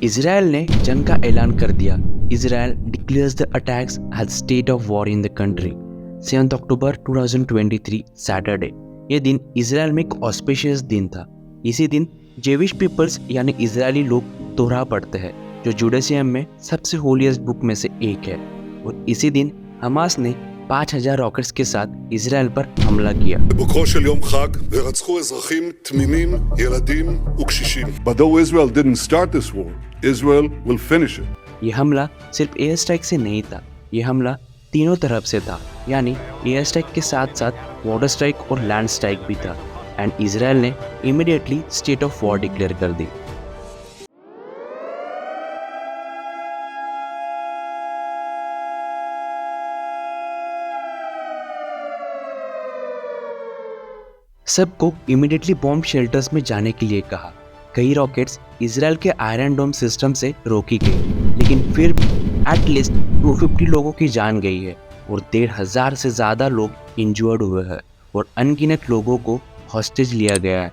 Israel ने जंग का ऐलान कर दिया। Israel declares the attacks as state of war in the country. 7 October 2023 Saturday. ये दिन इजराइल में एक ऑस्पिशियस दिन था। इसी दिन जेविश पीपल्स यानी इजरायली लोग तोरा पढ़ते हैं, जो जुडाइज्म में सबसे होलीस्ट बुक में से एक है। और इसी दिन हमास ने 5000 रॉकेट्स के साथ इजराइल पर हमला किया। בבוקרו של יום חג ורצחו אזרחים תמימים, ילדים וקשישים. But though Israel didn't start this war, Israel will finish it. ये हमला सिर्फ एयर स्ट्राइक से नहीं था, ये हमला तीनों तरफ से था, यानी एयर स्ट्राइक के साथ साथ वाटर स्ट्राइक और लैंड स्ट्राइक भी था। एंड इजराइल ने immediately state of war declare कर दी। सबको इमीडिएटली बॉम्ब शेल्टर्स में जाने के लिए कहा। कई रॉकेट्स इजराइल के आयरन डोम सिस्टम से रोकी गई, लेकिन फिर एटलीस्ट 250 लोगों की जान गई है और 1500 से ज़्यादा लोग इंजर्ड हुए हैं और अनगिनत लोगों को हॉस्टेज लिया गया है।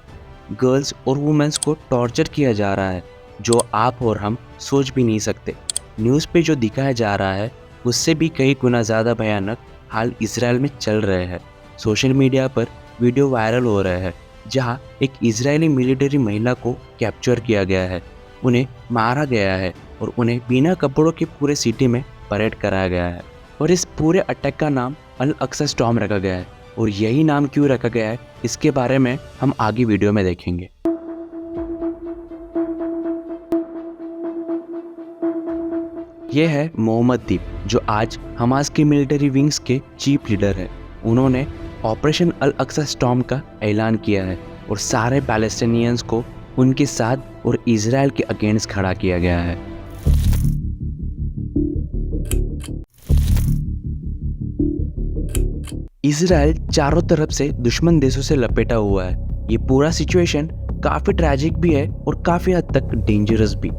गर्ल्स और वुमेन्स को टॉर्चर किया जा रहा है, जो आप और हम सोच भी नहीं सकते। न्यूज़ पे जो दिखाया जा रहा है उससे भी कई गुना ज़्यादा भयानक हाल इजराइल में चल रहे हैं। सोशल मीडिया पर वीडियो वायरल हो रहा है जहां एक इजरायली मिलिट्री महिला को कैप्चर किया गया है, उन्हें मारा गया है और उन्हें बिना कपड़ों के पूरे सिटी में परेड कराया गया है। और इस पूरे अटैक का नाम अल अक्सा स्टॉर्म रखा गया है। और यही नाम क्यों रखा गया है इसके बारे में हम आगे वीडियो में देखेंगे। यह है मोहम्मद दीप, जो आज हमास के मिलिट्री विंग्स के चीफ लीडर है। उन्होंने ऑपरेशन अल अक्सा स्टॉर्म का ऐलान किया है और सारे पैलेस्टीनियंस को उनके साथ और इजराइल के अगेंस्ट खड़ा किया गया है। इजराइल चारों तरफ से दुश्मन देशों से लपेटा हुआ है। ये पूरा सिचुएशन काफ़ी ट्रैजिक भी है और काफ़ी हद तक डेंजरस भी।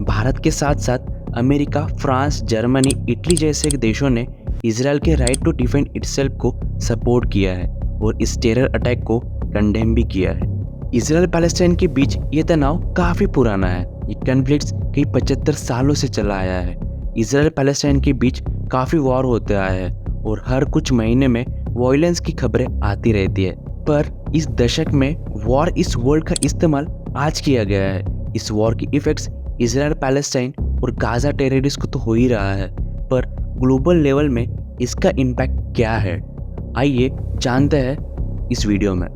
भारत के साथ साथ अमेरिका, फ्रांस, जर्मनी, इटली जैसे देशों ने इजराइल के राइट टू डिफेंड इटसेल्फ को सपोर्ट किया है और इस टेरर अटैक को कंडेम भी किया है। इजराइल पैलेस्टाइन के बीच ये तनाव काफ़ी पुराना है। ये कॉन्फ्लिक्ट्स कई 75 सालों से चला आया है। इजराइल पैलेस्टाइन के बीच काफ़ी वॉर होते आया है और हर कुछ महीने में वॉयलेंस की खबरें आती रहती है। पर इस दशक में वॉर इस वर्ड का इस्तेमाल आज किया गया है। इस वॉर की इफेक्ट्स इजराइल पैलेस्टाइन और गाजा टेररिस्ट को तो हो ही रहा है, पर ग्लोबल लेवल में इसका इम्पैक्ट क्या है, आइए जानते हैं इस वीडियो में।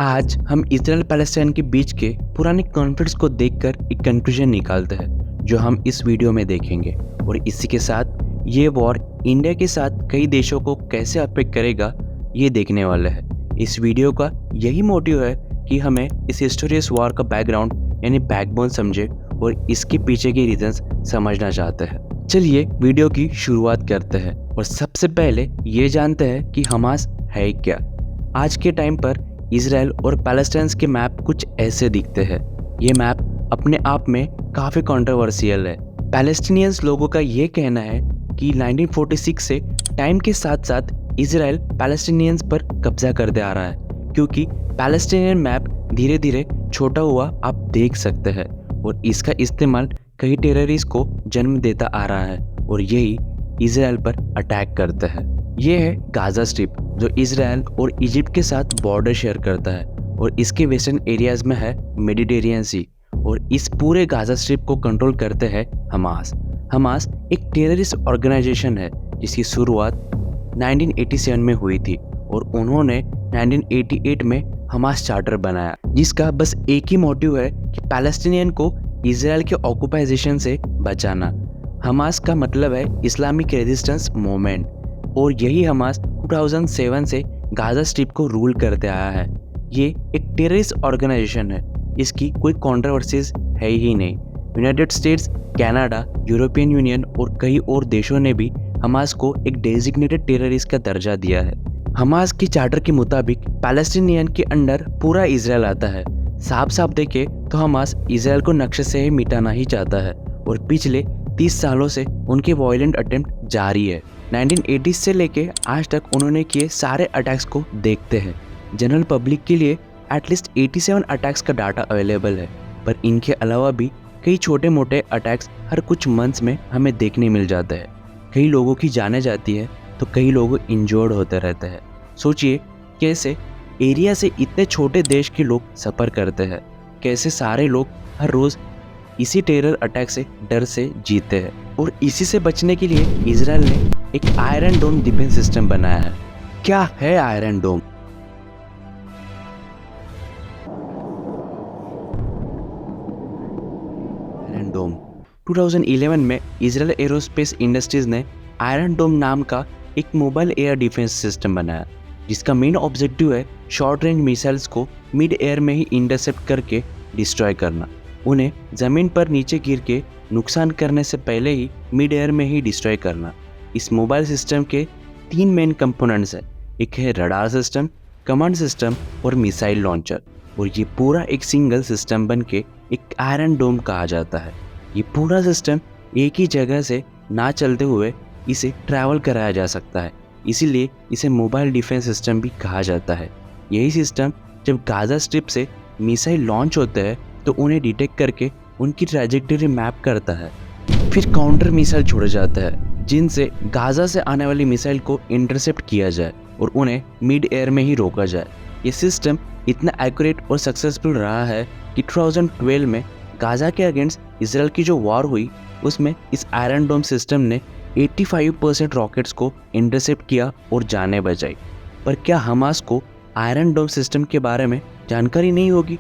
आज हम इजराइल पैलेस्टाइन के बीच के पुराने कॉन्फ्लिक्ट्स को देखकर एक कंक्लूजन निकालते हैं, जो हम इस वीडियो में देखेंगे। और इसी के साथ ये वॉर इंडिया के साथ कई देशों को कैसे अफेक्ट करेगा ये देखने वाले हैं। इस वीडियो का यही मोटिव है कि हमें इस हिस्टोरियस वॉर का बैकग्राउंड यानी बैकबोन समझे और इसके पीछे के रीजंस समझना चाहते हैं। चलिए वीडियो की शुरुआत करते हैं और सबसे पहले ये जानते हैं कि हमास है क्या। आज के टाइम पर इजराइल और पैलेस्टाइन के मैप कुछ ऐसे दिखते हैं। ये मैप अपने आप में काफ़ी कंट्रोवर्शियल है। पैलेस्टीनियंस लोगों का ये कहना है कि 1946 से टाइम के साथ साथ इजराइल पैलेस्टीनियंस पर कब्जा करते आ रहा है, क्योंकि पैलेस्टीनियन मैप धीरे धीरे छोटा हुआ आप देख सकते हैं और इसका इस्तेमाल कई टेररिस्ट को जन्म देता आ रहा है और यही इजराइल पर अटैक करता है। ये है गाजा स्ट्रिप, जो इजराइल और इजिप्ट के साथ बॉर्डर शेयर करता है और इसके वेस्टर्न एरियाज में है मेडिटेरियन सी। और इस पूरे गाजा स्ट्रिप को कंट्रोल करते हैं हमास। हमास एक टेररिस्ट ऑर्गेनाइजेशन है जिसकी शुरुआत 1987 में हुई थी और उन्होंने 1988 में हमास चार्टर बनाया, जिसका बस एक ही मोटिव है कि पैलेस्टीनियन को इजराइल के ऑक्यूपाइजेशन से बचाना। हमास का मतलब है इस्लामिक रेजिस्टेंस मूवमेंट और यही हमास 2007 से गाजा स्ट्रिप को रूल करते आया है। ये एक टेररिस्ट ऑर्गेनाइजेशन है, इसकी कोई कंट्रोवर्सीज है ही नहीं। United states, Canada, European union और कई और देशों ने भी हमास को एक डेजिग्नेटेड टेररिस्ट का दर्जा दिया है। हमास की चार्टर के मुताबिक पैलेस्टीनियन के अंडर पूरा इजराइल आता है। साफ साफ देखे तो हमास इजराइल को नक्शे से ही मिटाना ही चाहता है और पिछले 30 सालों से उनके वायलेंट अटेम्प्ट जारी है। 1980 से लेके आज तक उन्होंने किए सारे अटैक्स को देखते हैं। जनरल पब्लिक के लिए एटलीस्ट 87 अटैक्स का डाटा अवेलेबल है, पर इनके अलावा भी कई छोटे मोटे अटैक्स हर कुछ मंथ्स में हमें देखने मिल जाते हैं। कई लोगों की जाने जाती है तो कई लोग इंजर्ड होते रहते हैं। सोचिए कैसे एरिया से इतने छोटे देश के लोग सफ़र करते हैं, कैसे सारे लोग हर रोज़ इसी टेरर अटैक से डर से जीते हैं। और इसी से बचने के लिए इजराइल ने एक आयरन डोम डिफेंस सिस्टम बनाया है। क्या है आयरन डोम? आयरन डोम 2011 में इजराइल एरोस्पेस इंडस्ट्रीज ने आयरन डोम नाम का एक मोबाइल एयर डिफेंस सिस्टम बनाया, जिसका मेन ऑब्जेक्टिव है शॉर्ट रेंज मिसाइल्स को मिड एयर में ही इंटरसेप्ट करके डिस्ट्रॉय करना, उन्हें ज़मीन पर नीचे गिर के नुकसान करने से पहले ही मिड एयर में ही डिस्ट्रॉय करना। इस मोबाइल सिस्टम के 3 मेन कंपोनेंट्स हैं, एक है रडार सिस्टम, कमांड सिस्टम और मिसाइल लॉन्चर, और ये पूरा एक सिंगल सिस्टम बन के एक आयरन डोम कहा जाता है। ये पूरा सिस्टम एक ही जगह से ना चलते हुए इसे ट्रैवल कराया जा सकता है, इसीलिए इसे मोबाइल डिफेंस सिस्टम भी कहा जाता है। यही सिस्टम जब गाज़ा स्ट्रिप से मिसाइल लॉन्च होते हैं तो उन्हें डिटेक्ट करके उनकी ट्रैजेक्टरी मैप करता है, फिर काउंटर मिसाइल छोड़ा जाता है जिनसे गाज़ा से आने वाली मिसाइल को इंटरसेप्ट किया जाए और उन्हें मिड एयर में ही रोका जाए। ये सिस्टम इतना एक्यूरेट और सक्सेसफुल रहा है कि 2012 में गाज़ा के अगेंस्ट इजराइल की जो वॉर हुई उसमें इस आयरन डोम सिस्टम ने 85% रॉकेट्स को इंटरसेप्ट किया और जानें बचाई। पर क्या हमास को आयरन डोम सिस्टम के बारे में जानकारी नहीं होगी?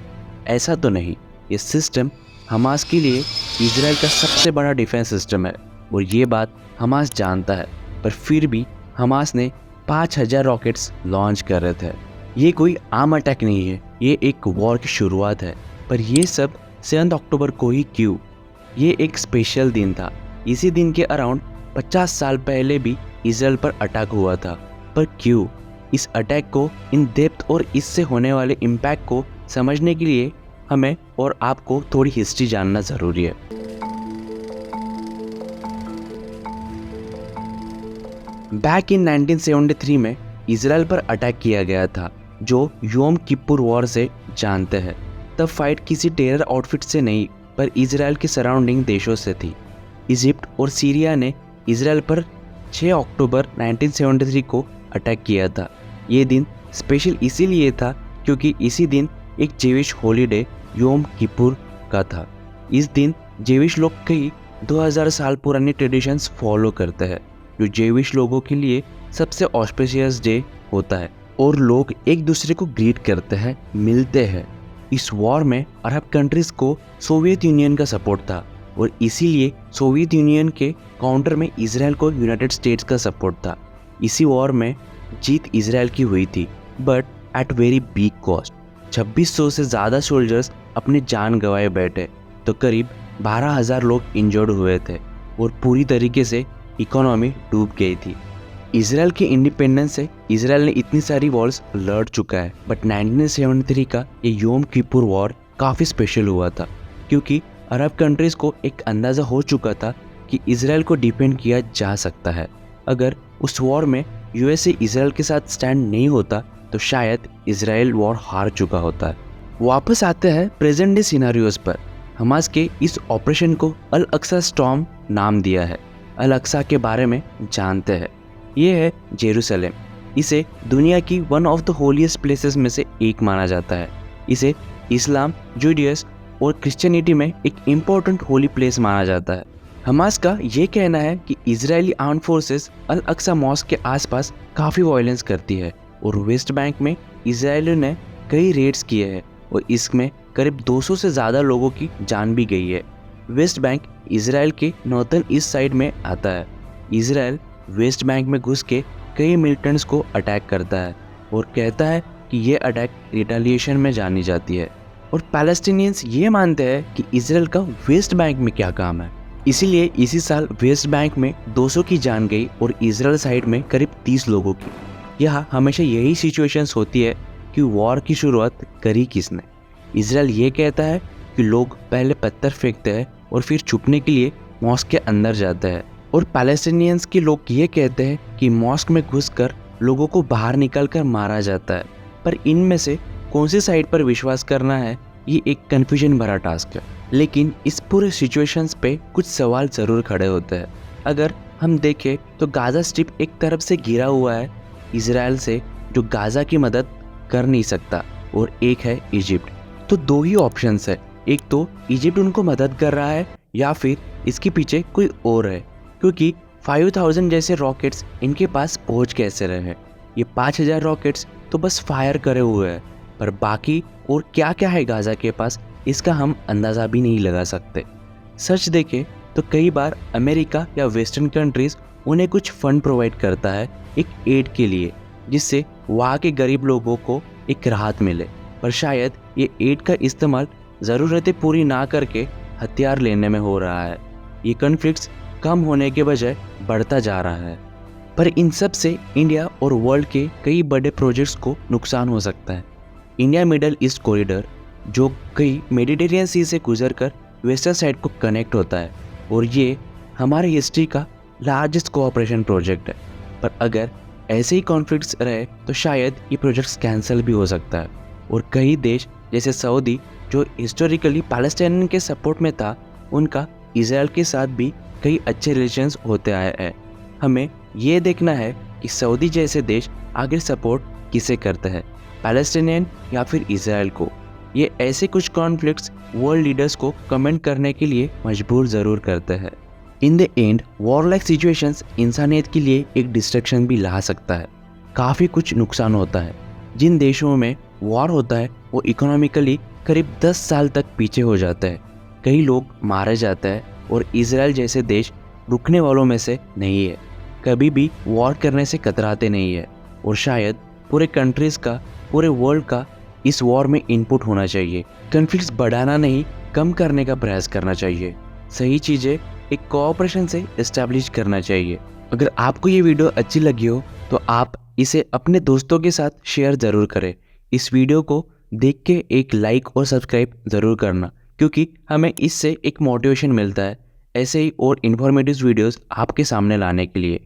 ऐसा तो नहीं। ये सिस्टम हमास के लिए इजराइल का सबसे बड़ा डिफेंस सिस्टम है और ये बात हमास जानता है, पर फिर भी हमास ने 5000 रॉकेट्स लॉन्च कर रहे थे। ये कोई आम अटैक नहीं है, ये एक वॉर की शुरुआत है। पर ये सब 7 अक्टूबर को ही क्यों? ये एक स्पेशल दिन था। इसी दिन के अराउंड 50 साल पहले भी इजराइल पर अटैक हुआ था। पर क्यों? इस अटैक को इन डेप्थ और इससे होने वाले इम्पैक्ट को समझने के लिए हमें और आपको थोड़ी हिस्ट्री जानना ज़रूरी है। बैक इन 1973 में इजराइल पर अटैक किया गया था, जो योम किप्पुर वॉर से जानते हैं। तब फाइट किसी टेरर आउटफिट से नहीं, पर इजराइल के सराउंडिंग देशों से थी। इजिप्ट और सीरिया ने इजराइल पर 6 अक्टूबर 1973 को अटैक किया था। ये दिन स्पेशल इसीलिए था क्योंकि इसी दिन एक जेविश हॉलीडे योम किपुर का था। इस दिन जेविश लोग कई 2000 साल पुरानी ट्रेडिशंस फॉलो करते हैं, जो जेविश लोगों के लिए सबसे ऑस्पिशियस डे होता है और लोग एक दूसरे को ग्रीट करते हैं, मिलते हैं। इस वॉर में अरब कंट्रीज को सोवियत यूनियन का सपोर्ट था और इसीलिए सोवियत यूनियन के काउंटर में इजराइल को यूनाइटेड स्टेट्स का सपोर्ट था। इसी वॉर में जीत इजराइल की हुई थी, but at very big cost. 2600 से ज़्यादा सोल्जर्स अपनी जान गंवाए बैठे, तो करीब 12000 लोग इंजर्ड हुए थे और पूरी तरीके से इकोनॉमी डूब गई थी। इजराइल के इंडिपेंडेंस से इजराइल ने इतनी सारी वॉर्स लड़ चुका है, बट 1973 का ये योम किपुर वॉर काफ़ी स्पेशल हुआ था क्योंकि अरब कंट्रीज को एक अंदाज़ा हो चुका था कि इजराइल को डिपेंड किया जा सकता है। अगर उस वॉर में यूएसए इजराइल के साथ स्टैंड नहीं होता तो शायद इजराइल वॉर हार चुका होता है। वापस आते हैं प्रेजेंट डे सिनारियोस पर। हमास के इस ऑपरेशन को अल अक्सा स्टॉर्म नाम दिया है। अल अक्सा के बारे में जानते हैं। ये है जेरूसलम। इसे दुनिया की one of the holiest places में से एक माना जाता है। इसे इस्लाम, जूडियस और क्रिश्चियनिटी में एक इम्पोर्टेंट होली प्लेस माना जाता है। हमास का ये कहना है कि इजरायली आर्म्ड फोर्सेस अल अक्सा मॉस्क के आसपास काफ़ी वायलेंस करती है और वेस्ट बैंक में इजरायलियों ने कई रेड्स किए हैं और इसमें करीब 200 से ज़्यादा लोगों की जान भी गई है। वेस्ट बैंक इजराइल के नॉर्थन ईस्ट साइड में आता है। इजराइल वेस्ट बैंक में घुस के कई मिलिटेंट्स को अटैक करता है और कहता है कि ये अटैक रिटेलिएशन में जानी जाती है। और पैलेस्टीनियंस ये मानते हैं कि इजराइल का वेस्ट बैंक में क्या काम है, इसीलिए इसी साल वेस्ट बैंक में 200 की जान गई और इजराइल साइड में करीब 30 लोगों की। यहाँ हमेशा यही सिचुएशंस होती है कि वॉर की शुरुआत करी किसने। इजराइल ये कहता है कि लोग पहले पत्थर फेंकते हैं और फिर छुपने के लिए मॉस्क के अंदर जाते हैं, और पैलेस्टीनियंस के लोग ये कहते हैं कि मॉस्क में घुसकर लोगों को बाहर निकालकर मारा जाता है। पर इनमें से कौन सी साइड पर विश्वास करना है, ये एक कन्फ्यूजन भरा टास्क है। लेकिन इस पूरे सिचुएशंस पे कुछ सवाल ज़रूर खड़े होते हैं। अगर हम देखें तो गाज़ा स्ट्रिप एक तरफ से घिरा हुआ है इजराइल से, जो गाज़ा की मदद कर नहीं सकता, और एक है इजिप्ट। तो दो ही ऑप्शंस है, एक तो इजिप्ट उनको मदद कर रहा है या फिर इसके पीछे कोई और है, क्योंकि 5000 जैसे रॉकेट्स इनके पास पहुंच कैसे रहे हैं। ये 5000 रॉकेट्स तो बस फायर करे हुए हैं, पर बाकी और क्या क्या है गाज़ा के पास, इसका हम अंदाज़ा भी नहीं लगा सकते। सच देखें तो कई बार अमेरिका या वेस्टर्न कंट्रीज़ उन्हें कुछ फंड प्रोवाइड करता है एक एड के लिए, जिससे वहाँ के गरीब लोगों को एक राहत मिले। पर शायद ये एड का इस्तेमाल ज़रूरतें पूरी ना करके हथियार लेने में हो रहा है। ये कॉन्फ्लिक्ट्स कम होने के बजाय बढ़ता जा रहा है। पर इन सब से इंडिया और वर्ल्ड के कई बड़े प्रोजेक्ट्स को नुकसान हो सकता है। इंडिया मिडल ईस्ट कॉरिडोर, जो कई मेडिटेरियन सी से गुजरकर वेस्टर्न साइड को कनेक्ट होता है, और ये हमारी हिस्ट्री का लार्जेस्ट कोऑपरेशन प्रोजेक्ट है। पर अगर ऐसे ही कॉन्फ्लिक्ट्स रहे तो शायद ये प्रोजेक्ट्स कैंसिल भी हो सकता है, और कई देश जैसे सऊदी, जो हिस्टोरिकली पैलेस्टाइन के सपोर्ट में था, उनका इजराइल के साथ भी कई अच्छे रिलेशंस होते आए हैं। हमें ये देखना है कि सऊदी जैसे देश आगे सपोर्ट किसे करते हैं, पैलेस्टीनियन या फिर इजराइल को। ये ऐसे कुछ कॉन्फ्लिक्ट्स वर्ल्ड लीडर्स को कमेंट करने के लिए मजबूर ज़रूर करते हैं। In the end war like situations इंसानियत के लिए एक डिस्ट्रक्शन भी ला सकता है। काफ़ी कुछ नुकसान होता है। जिन देशों में वॉर होता है वो इकोनॉमिकली करीब 10 साल तक पीछे हो जाते हैं। कई लोग मारे जाते हैं, और इजराइल जैसे देश रुकने वालों में से नहीं है, कभी भी वॉर करने से कतराते नहीं है। और शायद पूरे कंट्रीज़ का, पूरे वर्ल्ड का इस वॉर में इनपुट होना चाहिए। कॉन्फ्लिक्ट्स बढ़ाना नहीं, कम करने का प्रयास करना चाहिए। सही चीज़ें एक कोऑपरेशन से इस्टेब्लिश करना चाहिए। अगर आपको ये वीडियो अच्छी लगी हो तो आप इसे अपने दोस्तों के साथ शेयर ज़रूर करें। इस वीडियो को देख के एक लाइक और सब्सक्राइब ज़रूर करना, क्योंकि हमें इससे एक मोटिवेशन मिलता है ऐसे ही और इन्फॉर्मेटिव वीडियोस आपके सामने लाने के लिए।